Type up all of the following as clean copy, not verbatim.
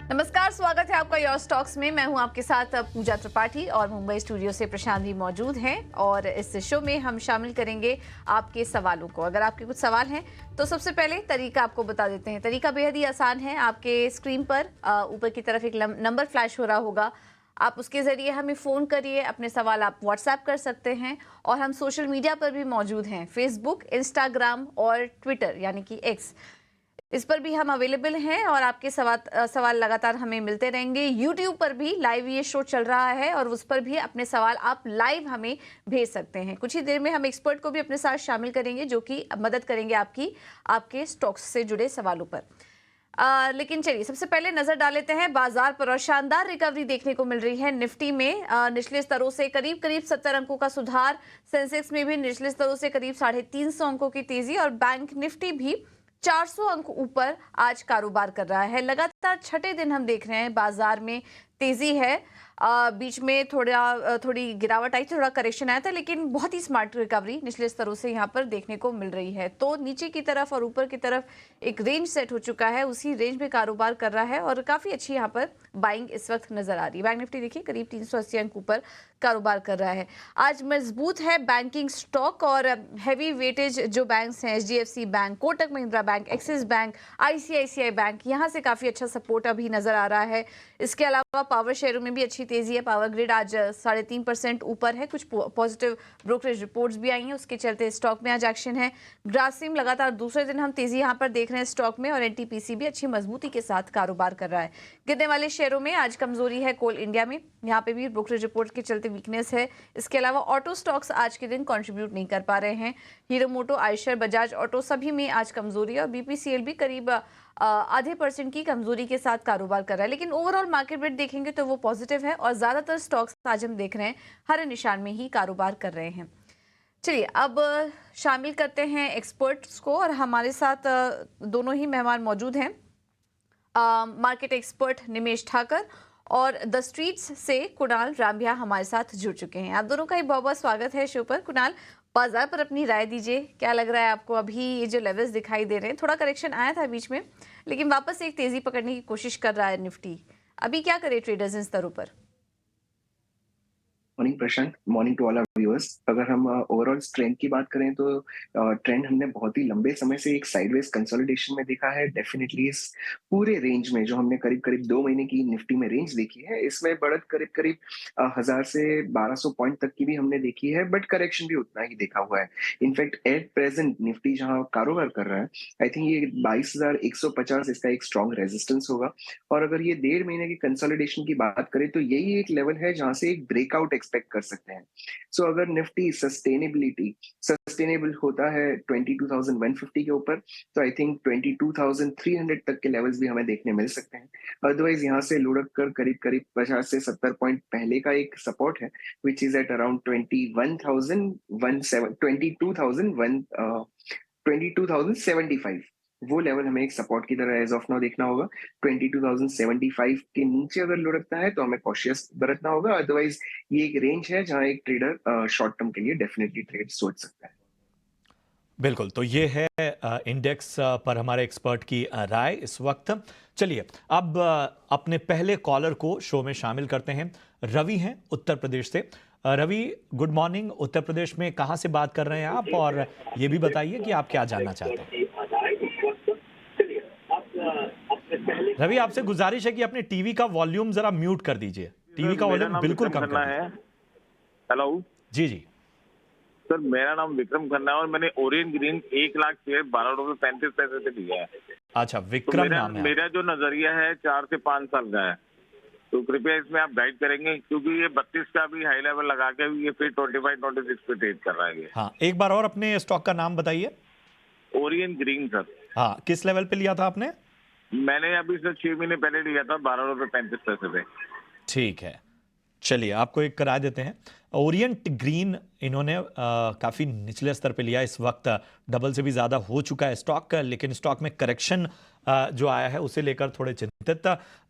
नमस्कार, स्वागत है आपका योर स्टॉक्स में। मैं हूं आपके साथ पूजा त्रिपाठी और मुंबई स्टूडियो से प्रशांत भी मौजूद हैं और इस शो में हम शामिल करेंगे आपके सवालों को। अगर आपके कुछ सवाल हैं तो सबसे पहले तरीका आपको बता देते हैं। तरीका बेहद ही आसान है। आपके स्क्रीन पर ऊपर की तरफ एक नंबर फ्लैश हो रहा होगा, आप उसके जरिए हमें फ़ोन करिए। अपने सवाल आप व्हाट्सएप कर सकते हैं और हम सोशल मीडिया पर भी मौजूद हैं, फेसबुक, इंस्टाग्राम और ट्विटर यानी कि एक्स, इस पर भी हम अवेलेबल हैं और आपके सवाल लगातार हमें मिलते रहेंगे। यूट्यूब पर भी लाइव ये शो चल रहा है और उस पर भी अपने सवाल आप लाइव हमें भेज सकते हैं। कुछ ही देर में हम एक्सपर्ट को भी अपने साथ शामिल करेंगे जो कि मदद करेंगे आपके स्टॉक्स से जुड़े सवालों पर। लेकिन चलिए सबसे पहले नजर डाल लेते हैं बाजार पर और शानदार रिकवरी देखने को मिल रही है। निफ्टी में निचले स्तरों से करीब 70 अंकों का सुधार, सेंसेक्स में भी निचले स्तरों से करीब 350 अंकों की तेजी और बैंक निफ्टी भी 400 अंक ऊपर आज कारोबार कर रहा है। लगातार छठे दिन हम देख रहे हैं बाजार में तेजी है। बीच में थोड़ी गिरावट आई थी, थोड़ा करेक्शन आया था, लेकिन बहुत ही स्मार्ट रिकवरी निचले स्तरों से यहाँ पर देखने को मिल रही है। तो नीचे की तरफ और ऊपर की तरफ एक रेंज सेट हो चुका है, उसी रेंज में कारोबार कर रहा है और काफी अच्छी यहाँ पर बाइंग इस वक्त नजर आ रही है। बैंक निफ्टी देखिए करीब 380 अंक ऊपर कारोबार कर रहा है। आज मजबूत है बैंकिंग स्टॉक और हैवी वेटेज जो बैंक्स हैं, HDFC bank, Kotak Mahindra bank, axis bank, ICICI bank, यहाँ से काफी अच्छा सपोर्ट अभी नजर आ रहा है। इसके अलावा पावर शेयरों में भी अच्छी तेजी है। पावर ग्रिड आज 3.5% ऊपर है। कुछ पॉजिटिव ब्रोकरेज रिपोर्ट्स भी आई हैं, उसके चलते स्टॉक में आज एक्शन है। ग्रासिम लगातार दूसरे दिन हम तेजी यहाँ पर देख रहे हैं स्टॉक में और एनटीपीसी भी अच्छी मजबूती के साथ कारोबार कर रहा है। गिरने वाले शेयरों में आज कमजोरी है कोल इंडिया में, यहाँ पे भी ब्रोकरेज रिपोर्ट के चलते वीकनेस है। इसके अलावा ऑटो स्टॉक्स आज के दिन कंट्रीब्यूट नहीं कर पा रहे हैं। हीरो मोटो, आयशर, बजाज ऑटो सभी में आज कमजोरी है और बीपीसीएल भी करीब आधे % की कमजोरी के साथ कारोबार कर रहा है। लेकिन ओवरऑल मार्केट रेट देखेंगे तो वो पॉजिटिव है और ज्यादातर स्टॉक्स आज हम देख रहे हैं हरे निशान में ही कारोबार कर रहे हैं। चलिए अब शामिल करते हैं एक्सपर्ट्स को और हमारे साथ दोनों ही मेहमान मौजूद हैं। मार्केट एक्सपर्ट निमेश ठाकर और द स्ट्रीट्स से कुणाल रामबिया हमारे साथ जुड़ चुके हैं। आप दोनों का ही बहुत बहुत स्वागत है शो पर। कुणाल, बाजार पर अपनी राय दीजिए, क्या लग रहा है आपको? अभी ये जो लेवल्स दिखाई दे रहे हैं, थोड़ा करेक्शन आया था बीच में, लेकिन वापस एक तेजी पकड़ने की कोशिश कर रहा है निफ्टी। अभी क्या करे ट्रेडर्स इन स्तरों पर? Morning Prashant, morning to all our viewers. अगर हम ओवरऑल ट्रेंड की बात करें तो ट्रेंड हमने बहुत ही लंबे समय से एक साइडवेज कंसोलिडेशन में देखा है। डेफिनेटली इस पूरे रेंज में जो हमने करीब करीब 2 महीने की निफ्टी में रेंज देखी है, इसमें बढ़त करीब करीब 1000 से 1200 पॉइंट तक की भी हमने देखी है, बट करेक्शन भी उतना ही देखा हुआ है। इनफैक्ट एट प्रेजेंट निफ्टी जहां कारोबार कर रहा है, आई थिंक ये 22,150 इसका एक स्ट्रॉन्ग रेजिस्टेंस होगा। और अगर ये 1.5 महीने की कंसोलिडेशन की बात करें तो यही एक लेवल है जहां से एक ब्रेकआउट एक्सपेक्ट कर सकते हैं। सो अगर निफ्टी सस्टेनेबल होता है 22,150 के ऊपर, तो आई थिंक 22,300 तक के लेवल्स भी हमें देखने मिल सकते हैं। अदरवाइज यहाँ से लुढ़क कर करीब करीब 50 से 70 पॉइंट पहले का एक सपोर्ट है, विच इज एट अराउंड 22,075। वो लेवल हमें एक सपोर्ट की तरह एज ऑफ नाउ देखना होगा। 22,075 के नीचे अगर लुढ़कता है तो हमें कॉशियस बरतना होगा। अदरवाइज ये एक रेंज है जहां एक ट्रेडर शॉर्ट टर्म के लिए डेफिनेटली ट्रेड सोच सकता है। बिल्कुल, तो ये है इंडेक्स पर हमारे एक्सपर्ट की राय इस वक्त। चलिए अब अपने पहले कॉलर को शो में शामिल करते हैं। रवि हैं उत्तर प्रदेश से। Ravi, good morning. उत्तर प्रदेश में कहाँ से बात कर रहे हैं आप, और ये भी बताइए कि आप क्या जानना चाहते हैं। रवि, आपसे गुजारिश है कि अपने टीवी का वॉल्यूम जरा म्यूट कर दीजिए। टीवी का वॉल्यूम बिल्कुल कम कर दीजिए। हेलो जी जी सर, मेरा नाम विक्रम खन्ना है और मैंने ओरियन ग्रीन 1 लाख शेयर 12 रुपए 35 पैसे से लिया है। अच्छा, तो विक्रम नाम है। मेरा जो नजरिया है 4 से 5 साल का है, तो कृपया इसमें आप गाइड करेंगे, क्योंकि ये 32 का भी हाई लेवल लगा के ये फिर 25-26 पे ट्रेड कर रहा है ये। हाँ, एक बार और अपने स्टॉक का नाम बताइए। Orion green sir. हाँ, किस लेवल पे लिया था आपने? मैंने अभी से 6 महीने पहले लिया था 12 रुपए 35 पैसे पे। ठीक है, चलिए आपको एक करा देते हैं। ओरिएंट ग्रीन इन्होंने काफ़ी निचले स्तर पे लिया। इस वक्त डबल से भी ज़्यादा हो चुका है स्टॉक, लेकिन स्टॉक में करेक्शन जो आया है उसे लेकर थोड़े चिंतित।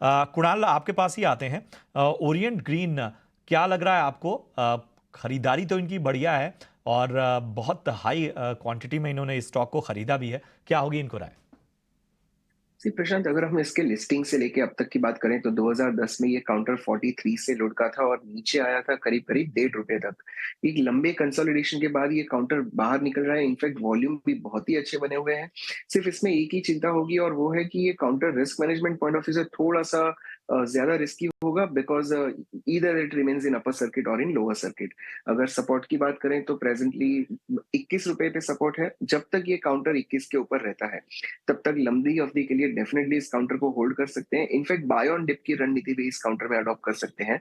कुणाल, आपके पास ही आते हैं। ओरिएंट ग्रीन क्या लग रहा है आपको? खरीदारी तो इनकी बढ़िया है और बहुत हाई क्वांटिटी में इन्होंने इस स्टॉक को खरीदा भी है। क्या होगी इनको राय? सी प्रशांत, अगर हम इसके लिस्टिंग से लेके अब तक की बात करें तो 2010 में ये काउंटर 43 से लुढ़का था और नीचे आया था करीब करीब ₹1.5 तक। एक लंबे कंसोलिडेशन के बाद ये काउंटर बाहर निकल रहा है। इनफैक्ट वॉल्यूम भी बहुत ही अच्छे बने हुए हैं। सिर्फ इसमें एक ही चिंता होगी और वो है कि ये counter risk management point of view से थोड़ा सा ज्यादा रिस्की होगा, because either it remains in upper circuit और इन लोअर सर्किट। अगर सपोर्ट की बात करें तो प्रेजेंटली ₹21 पे सपोर्ट है। जब तक ये काउंटर 21 के ऊपर रहता है तब तक लंबी अवधि के लिए डेफिनेटली इस काउंटर को होल्ड कर सकते हैं। इनफैक्ट बाय ऑन डिप की रणनीति भी इस काउंटर में अडॉप्ट कर सकते हैं।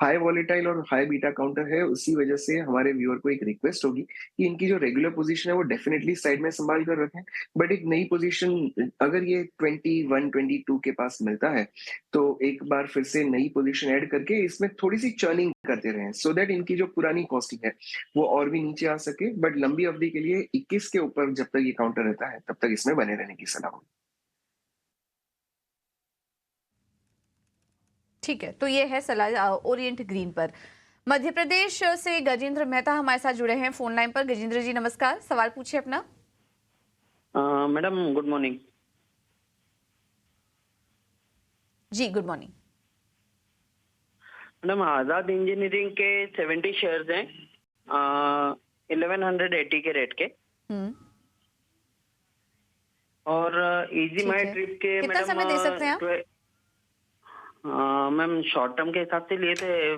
हाई वॉलेटाइल और हाई बीटा काउंटर है, उसी वजह से हमारे व्यूअर को एक रिक्वेस्ट होगी कि इनकी जो रेगुलर पोजीशन है वो डेफिनेटली साइड में संभाल कर रखें। बट एक नई पोजीशन अगर ये 21-22 के पास मिलता है तो एक बार फिर से नई पोजीशन ऐड करके इसमें थोड़ी सी चर्निंग करते रहें, सो दैट इनकी जो पुरानी कॉस्टिंग है वो और भी नीचे आ सके। बट लंबी अवधि के लिए 21 के ऊपर जब तक ये काउंटर रहता है तब तक इसमें बने रहने की सलाह होगी। ठीक है, तो ये है सलाह ओरिएंट ग्रीन पर। मध्य प्रदेश से गजेंद्र मेहता हमारे साथ जुड़े हैं फोन लाइन पर। गजेंद्र जी नमस्कार, सवाल पूछिए अपना। Madam good morning. जी good morning. Madam Azad engineering के 70 शेयर्स हैं 1180 के रेट के, हम्म, और इजी ठीक माई है। ट्रिप के कितना समय दे सकते हैं आप? मैम शॉर्ट टर्म के हिसाब से लिए थे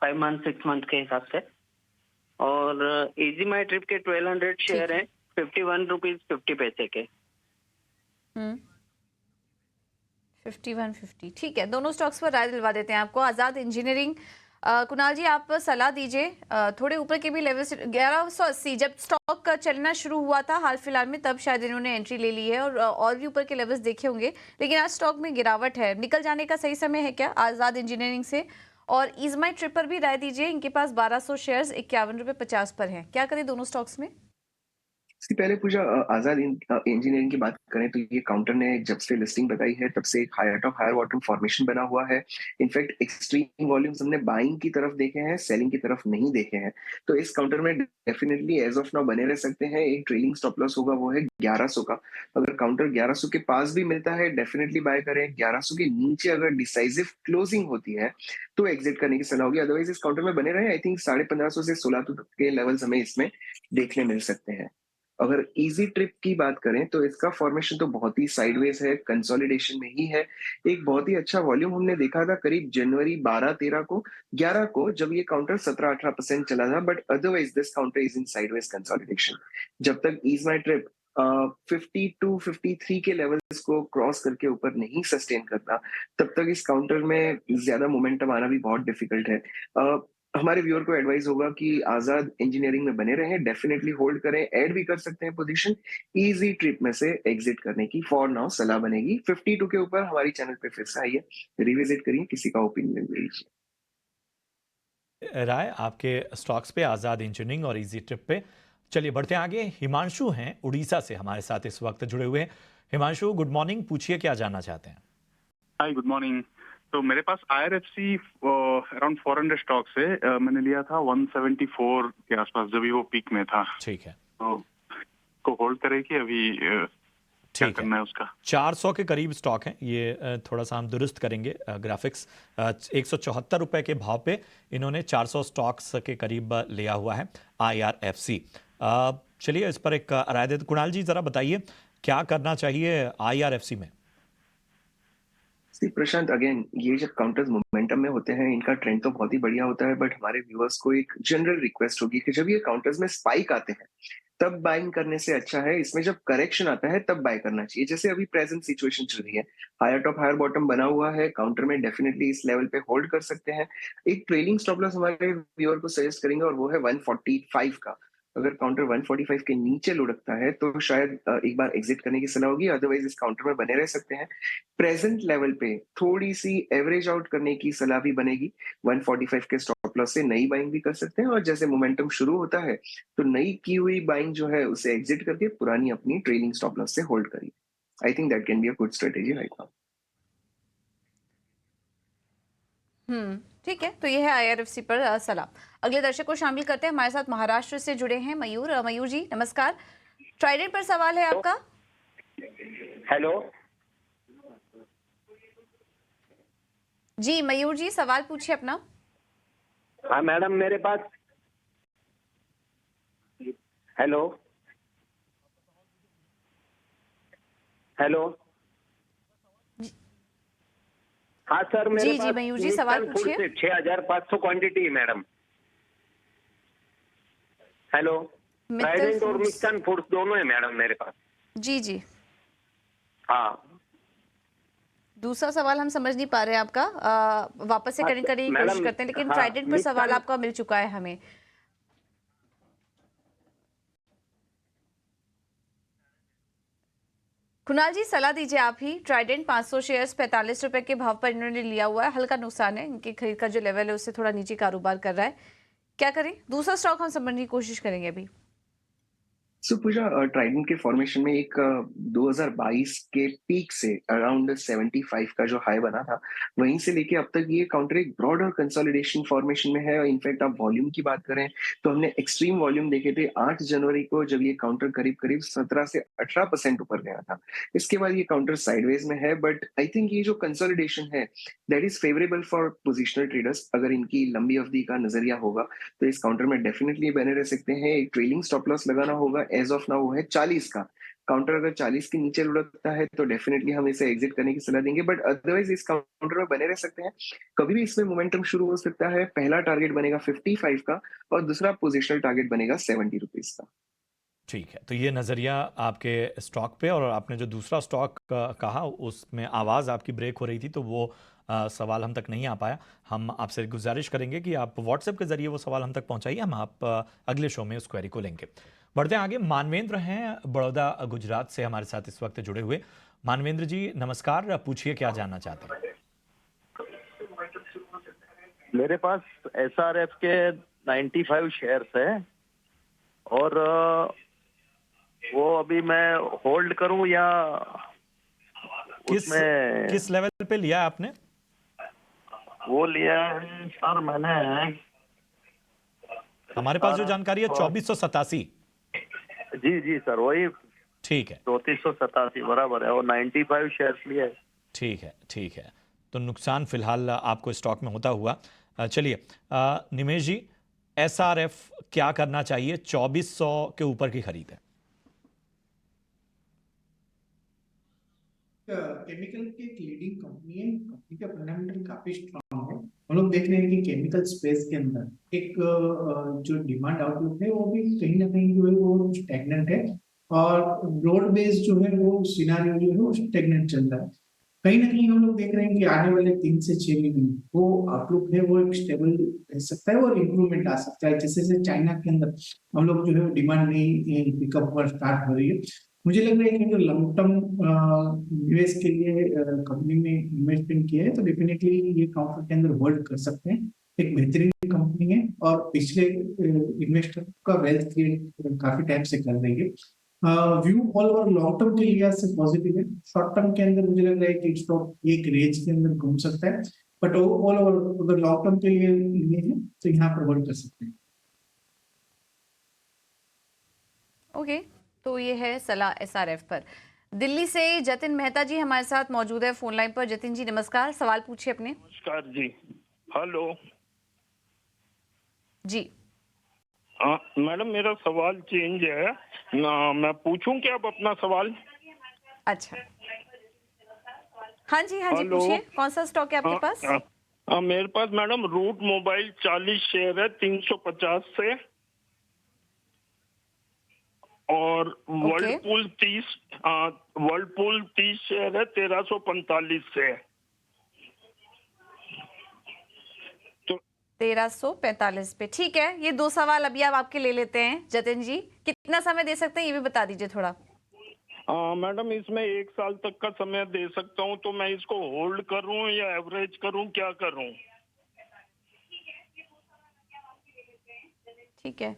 5 मंथ 6 मंथ के हिसाब से, और इजी माई ट्रिप के 1200 शेयर हैं 51 रुपीज 50 पैसे के। 5150, ठीक है। दोनों स्टॉक्स पर राय दिलवा देते हैं आपको। आजाद इंजीनियरिंग, कुणाल जी आप सलाह दीजिए। थोड़े ऊपर के भी लेवल से 1180 जब स्टॉक का चलना शुरू हुआ था हाल फिलहाल में, तब शायद इन्होंने एंट्री ले ली है और भी ऊपर के लेवल्स देखे होंगे, लेकिन आज स्टॉक में गिरावट है। निकल जाने का सही समय है क्या आजाद इंजीनियरिंग से? और इजमाई ट्रिप पर भी राय दीजिए। इनके पास 1200 शेयर्स ₹51.50 पर हैं। क्या करें दोनों स्टॉक्स में? इससे पहले पूजा, आजाद इंजीनियरिंग की बात करें तो ये काउंटर ने जब से लिस्टिंग बताई है तब से एक higher top higher bottom formation बना हुआ है। इनफैक्ट एक्सट्रीम वॉल्यूम्स हमने बाइंग की तरफ देखे हैं, सेलिंग की तरफ नहीं देखे हैं। तो इस काउंटर में डेफिनेटली एज ऑफ नाउ बने रह सकते हैं। एक ट्रेलिंग स्टॉप लॉस होगा, वो है 1100 का। अगर काउंटर 1100 के पास भी मिलता है डेफिनेटली बाय करें। 1100 के नीचे अगर डिसाइसिव क्लोजिंग होती है तो एग्जिट करने की सलाह होगी। अदरवाइज इस काउंटर में बने रहे। आई थिंक 1550 से 1600 के लेवल्स हमें इसमें देखने मिल सकते हैं। अगर इजी ट्रिप की बात करें तो इसका फॉर्मेशन तो बहुत ही साइडवेज है, कंसोलिडेशन में ही है। एक बहुत ही अच्छा वॉल्यूम हमने देखा था करीब जनवरी 12-13 को, 11 को, जब ये काउंटर 17-18% चला था। But otherwise this counter is in sideways consolidation. जब तक इज माई ट्रिप 52-53 के लेवल्स को क्रॉस करके ऊपर नहीं सस्टेन करता तब तक इस काउंटर में ज्यादा मोमेंटम आना भी बहुत डिफिकल्ट है। हमारे व्यूअर को एडवाइस होगा कि आजाद इंजीनियरिंग में बने रहें, डेफिनेटली होल्ड करें, ऐड भी कर सकते हैं पोजीशन। इजी ट्रिप में से एग्जिट करने की फॉर नाउ सलाह बनेगी। 52 के ऊपर हमारी चैनल पे फिर से आई है, रिविजिट करिए, किसी का ओपिनियन लीजिए। राय आपके स्टॉक्स पे, आजाद इंजीनियरिंग और इजी ट्रिप पे। चलिए बढ़ते हैं आगे। हिमांशु हैं उड़ीसा से हमारे साथ इस वक्त जुड़े हुए हैं। हिमांशु गुड मॉर्निंग, पूछिए क्या जानना चाहते हैं। Hi good morning. तो मेरे पास IRFC अराउंड 400 स्टॉक्स है। मैंने लिया था 174 के आसपास जब वो पीक में था। ठीक है, तो को होल्ड करे कि अभी क्या करना है उसका? 400 के करीब स्टॉक है ये। थोड़ा सा हम दुरुस्त करेंगे ग्राफिक्स। 174 रुपए के भाव पे इन्होंने 400 स्टॉक्स के करीब लिया हुआ है IRFC। चलिए इस पर एक राय देते। कुणाल जी जरा बताइए क्या करना चाहिए IRFC में? प्रशांत, अगेन ये जब काउंटर्स मोमेंटम में होते हैं इनका ट्रेंड तो बहुत ही बढ़िया होता है। बट हमारे व्यूअर्स को एक जनरल रिक्वेस्ट होगी कि जब ये काउंटर्स में स्पाइक आते हैं तब बाइंग करने से अच्छा है इसमें जब करेक्शन आता है तब बाय करना चाहिए। जैसे अभी प्रेजेंट सिचुएशन चल रही है, हायर टॉप हायर बॉटम बना हुआ है काउंटर में, डेफिनेटली इस लेवल पे होल्ड कर सकते हैं। एक ट्रेलिंग स्टॉप लॉस हमारे व्यूअर को सजेस्ट करेंगे और वो है 145 का। अगर काउंटर 145 के नीचे लुढ़कता है तो शायद एक बार एग्जिट करने की सलाह होगी। अदरवाइज इस काउंटर में बने रह सकते हैं। प्रेजेंट लेवल पे थोड़ी सी एवरेज आउट करने की सलाह भी बनेगी। 145 के स्टॉप लॉस से नई बाइंग भी कर सकते हैं और जैसे मोमेंटम शुरू होता है तो नई की हुई बाइंग जो है उसे एग्जिट करके पुरानी अपनी ट्रेलिंग स्टॉप लॉस से होल्ड करिए। आई think that can be a good strategy right now. ठीक है, तो ये है IRFC पर सलाह। अगले दर्शक को शामिल करते हैं। हमारे साथ महाराष्ट्र से जुड़े हैं मयूर। मयूर जी नमस्कार, ट्राइडेंट पर सवाल है आपका। हेलो जी मयूर जी, सवाल पूछिए अपना। हाँ मैडम, मेरे पास, हेलो हेलो, हाँ सर, मेरे जी पास मयूर जी, सवाल मिल्टन फूड पूछिए। से 6500 क्वांटिटी है मैडम। हेलो, मित्तल ट्राइडेंट और फूड्स। मिल्टन फूड्स दोनों है मैडम मेरे पास। जी जी, हाँ दूसरा सवाल हम समझ नहीं पा रहे हैं आपका। वापस से हाँ, कनेक्ट करने की कोशिश मैडम, करते हैं, लेकिन हाँ, ट्राइडेंट पर सवाल मिल्टन, आपका मिल चुका है हमें। कुणाल जी, सलाह दीजिए आप ही। ट्राइडेंट 500 शेयर्स 45 रुपए के भाव पर इन्होंने लिया हुआ है, हल्का नुकसान है, इनकी खरीद का जो लेवल है उससे थोड़ा नीचे कारोबार कर रहा है। क्या करें? दूसरा स्टॉक हम समझने की कोशिश करेंगे अभी। सो पूजा, ट्राइडेंट के फॉर्मेशन में एक 2022 के पीक से अराउंड 75 का जो हाई बना था, वहीं से लेके अब तक ये काउंटर एक ब्रॉडर कंसोलिडेशन फॉर्मेशन में है। और इनफैक्ट आप वॉल्यूम की बात करें तो हमने एक्सट्रीम वॉल्यूम देखे थे 8 जनवरी को, जब ये काउंटर करीब करीब 17 से 18% ऊपर गया था। इसके बाद ये काउंटर साइडवेज में है, बट आई थिंक ये जो कंसोलिडेशन है that is favourable for positional traders. अगर इनकी लंबी अवधि का नजरिया होगा तो इस काउंटर में डेफिनेटली बने रह सकते हैं। एक ट्रेलिंग स्टॉप लॉस लगाना होगा, एज ऑफ नाउ वो है 40 का। काउंटर अगर 40 के नीचे लुढ़कता है तो डेफिनेटली हम इसे एग्जिट करने की सलाह देंगे, बट अदरवाइज इस काउंटर में बने रह सकते हैं। कभी भी इसमें मोमेंटम शुरू हो सकता है। पहला टारगेट बनेगा 55 का और दूसरा पोजिशनल टारगेट बनेगा 70 रुपीज का। ठीक है, तो ये नज़रिया आपके स्टॉक पे। और आपने जो दूसरा स्टॉक कहा उसमें आवाज़ आपकी ब्रेक हो रही थी, तो वो सवाल हम तक नहीं आ पाया। हम आपसे गुजारिश करेंगे कि आप व्हाट्सएप के ज़रिए वो सवाल हम तक पहुंचाइए, हम आप अगले शो में उस क्वेरी को लेंगे। बढ़ते हैं आगे। मानवेंद्र हैं बड़ौदा गुजरात से हमारे साथ इस वक्त जुड़े हुए। मानवेंद्र जी नमस्कार, पूछिए क्या जानना चाहते हैं। मेरे पास SRF के 95 शेयर्स है और वो अभी मैं होल्ड करूं या उसमें किस लेवल पे लिया है आपने? वो लिया है सर मैंने, हमारे पास जो जानकारी है 2487। जी सर, वही ठीक है, 3487 बराबर है, और 95 शेयर्स लिए है। ठीक है। तो नुकसान फिलहाल आपको स्टॉक में होता हुआ। चलिए निमेश जी, SRF क्या करना चाहिए? 2400 के ऊपर की खरीद है। केमिकल की एक लीडिंग कंपनी है, कंपनी का फंडामेंटल काफी स्ट्रांग है। हम लोग देख रहे हैं कि केमिकल स्पेस के अंदर एक जो डिमांड आउटलुक है वो भी कहीं ना कहीं जो है वो स्टैग्नेंट है, और रोड बेस जो है वो सिनारियो जो है वो स्टैग्नेंट चल रहा है। कहीं ना कहीं हम लोग देख रहे हैं कि आने वाले 3 से 6 महीने वो आउटलुक है वो एक स्टेबल रह सकता है और इम्प्रूवमेंट आ सकता है। जैसे जैसे चाइना के अंदर हम लोग जो है डिमांड नई पिकअप पर स्टार्ट हो रही है, मुझे लग रहा है कि जो लॉन्ग टर्म निवेश के लिए कंपनी में इन्वेस्टमेंट किया है तो डेफिनेटली ये काउंटर के अंदर होल्ड कर सकते हैं। एक बेहतरीन कंपनी है और पिछले इन्वेस्टर का वेल्थ क्रिएट काफी टाइम से कर रही है। View all over long term के लिहाज से पॉजिटिव है। शॉर्ट टर्म के अंदर मुझे लग रहा है कि स्टॉक एक रेंज के अंदर घूम सकता है, बट ऑल ओवर अगर लॉन्ग टर्म के लिए है तो यहाँ पर होल्ड कर सकते हैं। ओके, तो ये है सलाह SRF पर। दिल्ली से जतिन मेहता जी हमारे साथ मौजूद है फोन लाइन पर। जतिन जी नमस्कार, सवाल पूछिए अपने। नमस्कार जी। हेलो जी मैडम, मेरा सवाल चेंज है ना, मैं पूछूं क्या अब अपना सवाल? अच्छा, हाँ जी पूछिए, कौन सा स्टॉक है आपके पास? मेरे पास मैडम रूट मोबाइल 40 शेयर है 350 से, और वर्लपूल 30 शेयर है 1345 से। 1345 पे, ठीक है। ये 2 सवाल अभी आप आपके ले लेते हैं जतिन जी। कितना समय दे सकते हैं ये भी बता दीजिए थोड़ा। मैडम इसमें 1 साल तक का समय दे सकता हूँ, तो मैं इसको होल्ड करूँ या एवरेज करूँ, क्या करूँ? ठीक है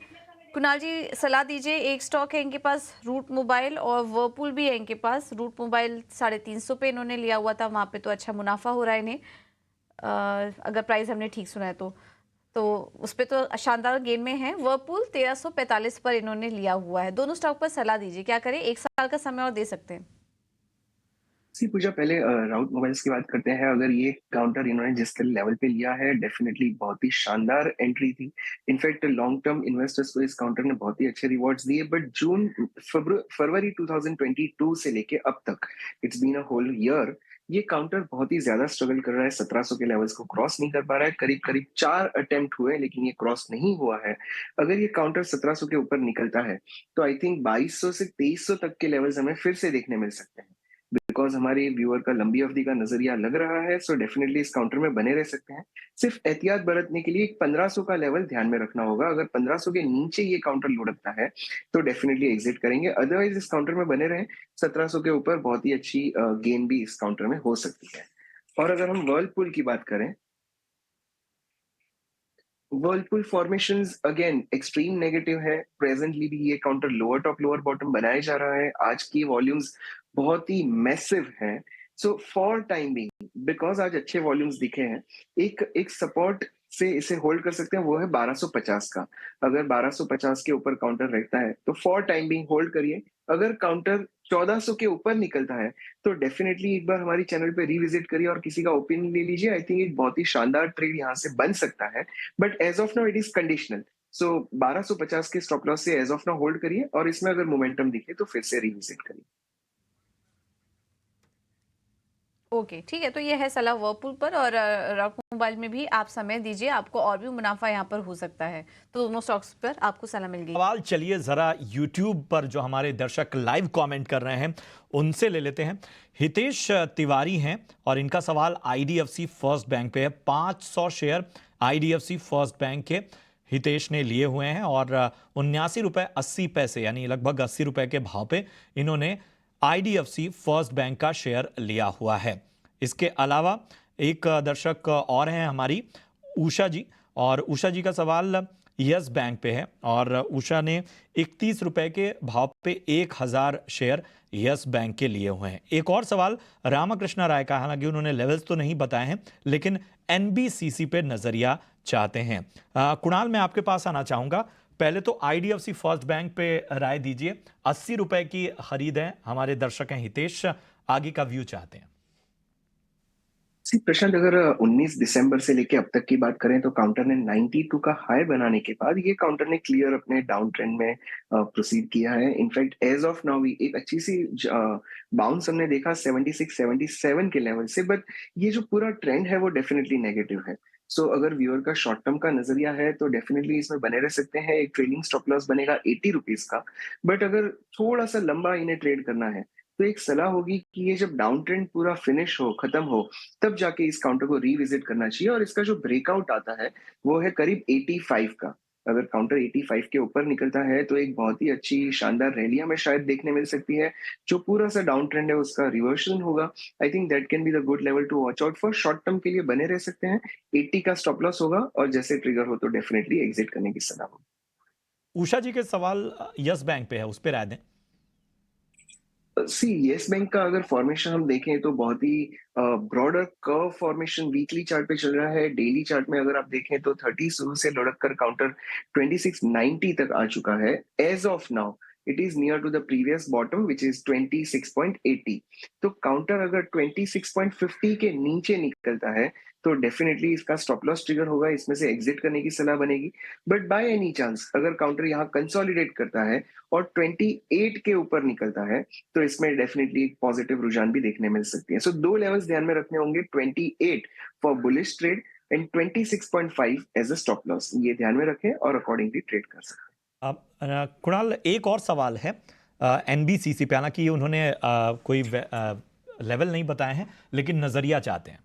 कुणाल जी, सलाह दीजिए। एक स्टॉक है इनके पास रूट मोबाइल और वर्लपूल भी है इनके पास। रूट मोबाइल 350 पे इन्होंने लिया हुआ था, वहां पे तो अच्छा मुनाफा हो रहा है इन्हें, अगर प्राइस हमने ठीक सुना है तो उस पर तो शानदार गेन में है। वर्लपूल 1345 पर इन्होंने लिया हुआ है। दोनों स्टॉक पर सलाह दीजिए, क्या करें? 1 साल का समय और दे सकते हैं। सी पूजा पहले राउट मोबाइल्स की बात करते हैं। अगर ये काउंटर इन्होंने जिस लेवल पे लिया है डेफिनेटली बहुत ही शानदार एंट्री थी। इनफैक्ट लॉन्ग टर्म इन्वेस्टर्स को इस काउंटर ने बहुत ही अच्छे रिवॉर्ड्स दिए, बट फरवरी 2022 से लेके अब तक it's been a whole year, ये काउंटर बहुत ही ज्यादा स्ट्रगल कर रहा है। 1700 के लेवल्स को क्रॉस नहीं कर पा रहा है। करीब करीब 4 अटेम्प्ट हुए लेकिन ये क्रॉस नहीं हुआ है। अगर ये काउंटर 1700 के ऊपर निकलता है तो आई थिंक 2200 से 2300 तक के लेवल्स हमें फिर से देखने मिल सकते हैं, बिकॉज हमारे व्यूअर का लंबी अवधि का नजरिया लग रहा है। सो डेफिनेटली इस काउंटर में बने रह सकते हैं। सिर्फ एहतियात बरतने के लिए 1500 का लेवल ध्यान में रखना होगा। अगर 1500 के नीचे ये काउंटर लुढ़कता है तो डेफिनेटली एग्जिट करेंगे, अदरवाइज इस काउंटर में बने रहें। 1700 के ऊपर बहुत ही अच्छी गेन भी इस काउंटर में हो सकती है। और अगर हम वर्लपूल की बात करें, Whirlpool formations again extreme negative है। प्रेजेंटली भी ये counter lower top lower bottom बनाया जा रहा है। आज की वॉल्यूम्स बहुत ही मैसिव हैं। So for time being, because आज अच्छे वॉल्यूम्स दिखे हैं, एक एक सपोर्ट से इसे होल्ड कर सकते हैं, वो है 1250 का। अगर 1250 के ऊपर काउंटर रहता है तो फॉर टाइम बिंग होल्ड करिए। अगर काउंटर 1400 के ऊपर निकलता है तो डेफिनेटली एक बार हमारी चैनल पे रिविजिट करिए और किसी का ओपिनियन ले लीजिए। आई थिंक एक बहुत ही शानदार ट्रेड यहाँ से बन सकता है, but as of now it is conditional. So 1250 के स्टॉप लॉस से एज ऑफ नाउ होल्ड करिए और इसमें अगर मोमेंटम दिखे तो फिर से रिविजिट करिए। ओके, ठीक है। तो ये है सलाह वर्लपूल पर, और राउट मोबाइल में भी आप समय दीजिए, आपको और भी मुनाफा यहाँ पर हो सकता है। तो दोनों स्टॉक्स पर आपको सलाह मिल गई। सवाल चलिए जरा YouTube पर जो हमारे दर्शक लाइव कमेंट कर रहे हैं उनसे ले लेते हैं। हितेश तिवारी हैं और इनका सवाल IDFC फर्स्ट बैंक पे है। 500 शेयर IDFC फर्स्ट बैंक के हितेश ने लिए हुए हैं और 79 रुपए 80 पैसे यानी लगभग 80 रुपए के भाव पे इन्होंने IDFC फर्स्ट बैंक का शेयर लिया हुआ है। इसके अलावा एक दर्शक और हैं हमारी उषा जी, और उषा जी का सवाल यस बैंक पे है और उषा ने 31 रुपए के भाव पे 1000 शेयर यस बैंक के लिए हुए हैं। एक और सवाल रामकृष्णा राय का, हालांकि उन्होंने लेवल्स तो नहीं बताए हैं लेकिन NBCC पे नजरिया चाहते हैं। कुणाल, मैं आपके पास आना चाहूंगा। पहले तो IDFC फर्स्ट बैंक पे राय दीजिए। 80 रुपए की खरीद है, हमारे दर्शक हैं हितेश, आगे का व्यू चाहते हैं। प्रशांत, अगर 19 दिसंबर से लेके अब तक की बात करें तो काउंटर ने 92 का हाई बनाने के बाद ये काउंटर ने क्लियर अपने डाउन ट्रेंड में प्रोसीड किया है। इनफैक्ट एज ऑफ नाउ भी एक अच्छी सी बाउंस हमने देखा 76 77 के लेवल से, बट ये जो पूरा ट्रेंड है वो डेफिनेटली नेगेटिव है। सो अगर व्यूअर का शॉर्ट टर्म का नजरिया है तो डेफिनेटली इसमें बने रह सकते हैं। एक ट्रेडिंग स्टॉप लॉस बनेगा 80 रुपीज का, बट अगर थोड़ा सा लंबा इन्हें ट्रेड करना है तो एक सलाह होगी कि ये जब डाउन ट्रेंड पूरा फिनिश हो, खत्म हो, तब जाके इस काउंटर को रिविजिट करना चाहिए। और इसका जो ब्रेकआउट आता है वो है करीब 85 का। अगर काउंटर 85 के ऊपर निकलता है तो एक बहुत ही अच्छी शानदार रैली हमें शायद देखने मिल सकती है। जो पूरा सा डाउन ट्रेंड है उसका रिवर्सल होगा। I think that can be the good level to watch out for. Short term के लिए बने रह सकते हैं। 80 का स्टॉप लॉस होगा और जैसे ट्रिगर हो तो डेफिनेटली एग्जिट करने की सलाह होगी। उषा जी के सवाल यस बैंक पे है, उस पर राय दें। सी येस बैंक का अगर फॉर्मेशन हम देखें तो बहुत ही broader curve formation weekly chart पे चल रहा है। डेली चार्ट में अगर आप देखें तो 30 से लुढ़क कर काउंटर 2690 तक आ चुका है। As of now it is near to the previous bottom which is 26.80। तो काउंटर अगर 26.50 के नीचे निकलता है तो डेफिनेटली इसका स्टॉप लॉस ट्रिगर होगा, इसमें से एग्जिट करने की सलाह बनेगी। बट बाय एनी चांस अगर काउंटर यहाँ कंसोलिडेट करता है और 28 के ऊपर निकलता है तो इसमें डेफिनेटली एक पॉजिटिव रुझान भी देखने मिल सकती है। सो दो लेवल्स ध्यान में रखने होंगे, 28 for bullish trade and 26.5 as a stop loss. ये ध्यान में रखें और अकॉर्डिंगली ट्रेड कर सकते हैं। अब कुणाल, एक और सवाल है NBCC पे, हालांकि उन्होंने कोई लेवल नहीं बताए हैं लेकिन नजरिया चाहते हैं।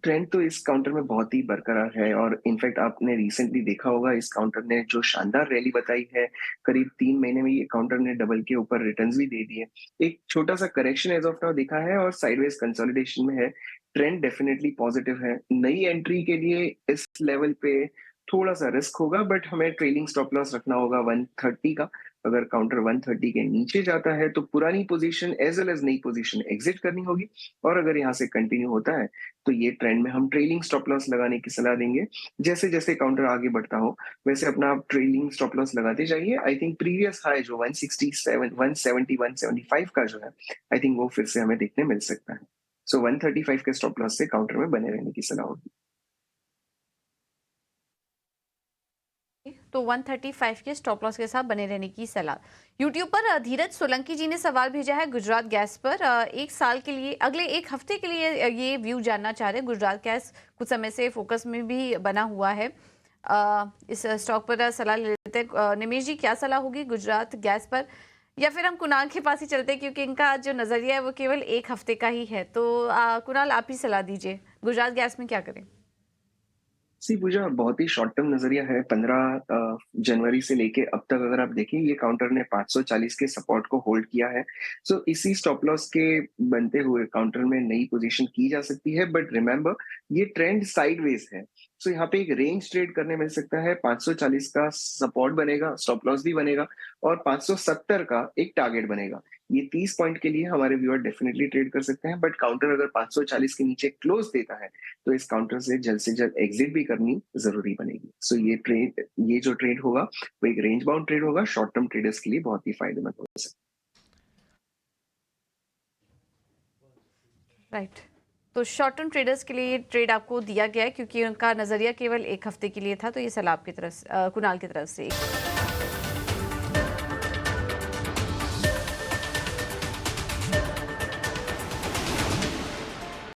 ट्रेंड तो इस काउंटर में बहुत ही बरकरार है और इनफैक्ट आपने रिसेंटली देखा होगा इस काउंटर ने जो शानदार रैली बताई है, करीब 3 महीने में ये काउंटर ने डबल के ऊपर रिटर्न्स भी दे दिए। एक छोटा सा करेक्शन एज ऑफ नाउ दिखा है और साइडवेज कंसोलिडेशन में है। ट्रेंड डेफिनेटली पॉजिटिव है। नई एंट्री के लिए इस लेवल पे थोड़ा सा रिस्क होगा, बट हमें ट्रेलिंग स्टॉप लॉस रखना होगा 130 का। अगर काउंटर 130 के नीचे जाता है तो पुरानी पोजीशन एज वेल एज नई पोजीशन एग्जिट करनी होगी, और अगर यहाँ से कंटिन्यू होता है तो ये ट्रेंड में हम ट्रेलिंग स्टॉप लॉस लगाने की सलाह देंगे। जैसे जैसे काउंटर आगे बढ़ता हो वैसे अपना आप ट्रेलिंग स्टॉप लॉस लगाते जाइए। आई थिंक प्रीवियस हाई जो 167 170 175 का जो है, आई थिंक वो फिर से हमें देखने मिल सकता है। सो 135 के स्टॉप लॉस से काउंटर में बने रहने की सलाह होगी। तो 135 के स्टॉप लॉस के साथ बने रहने की सलाह। यूट्यूब पर धीरज सोलंकी जी ने सवाल भेजा है गुजरात गैस पर। एक साल के लिए, अगले एक हफ्ते के लिए ये व्यू जानना चाह रहे हैं। गुजरात गैस कुछ समय से फोकस में भी बना हुआ है। इस स्टॉक पर सलाह ले लेते हैं। निमेश जी, क्या सलाह होगी गुजरात गैस पर, या फिर हम कुणाल के पास ही चलते हैं क्योंकि इनका जो नजरिया है वो केवल एक हफ्ते का ही है। तो कुणाल, आप ही सलाह दीजिए, गुजरात गैस में क्या करें? सी पूजा, बहुत ही शॉर्ट टर्म नजरिया है। 15 जनवरी से लेके अब तक अगर आप देखें, ये काउंटर ने 540 के सपोर्ट को होल्ड किया है। सो इसी स्टॉप लॉस के बनते हुए काउंटर में नई पोजीशन की जा सकती है, बट रिमेंबर ये ट्रेंड साइडवेज है। सो यहाँ पे एक रेंज ट्रेड करने मिल सकता है। 540 का सपोर्ट बनेगा, स्टॉप लॉस भी बनेगा, और 570 का एक टारगेट बनेगा। ये 30 पॉइंट के लिए हमारे व्यूअर डेफिनेटली ट्रेड कर सकते हैं, बट काउंटर अगर 540 के नीचे क्लोज देता है तो इस काउंटर से जल्द एग्जिट भी करनी जरूरी बनेगी। सो ये जो ट्रेड होगा वो एक रेंज बाउंड ट्रेड होगा, शॉर्ट टर्म ट्रेडर्स के लिए बहुत ही फायदेमंद हो सकता है। राइट, तो शॉर्ट टर्म ट्रेडर्स के लिए ये ट्रेड आपको दिया गया है क्योंकि उनका नजरिया केवल एक हफ्ते के लिए था। तो ये सलाह आपकी तरफ, कुणाल की तरफ से।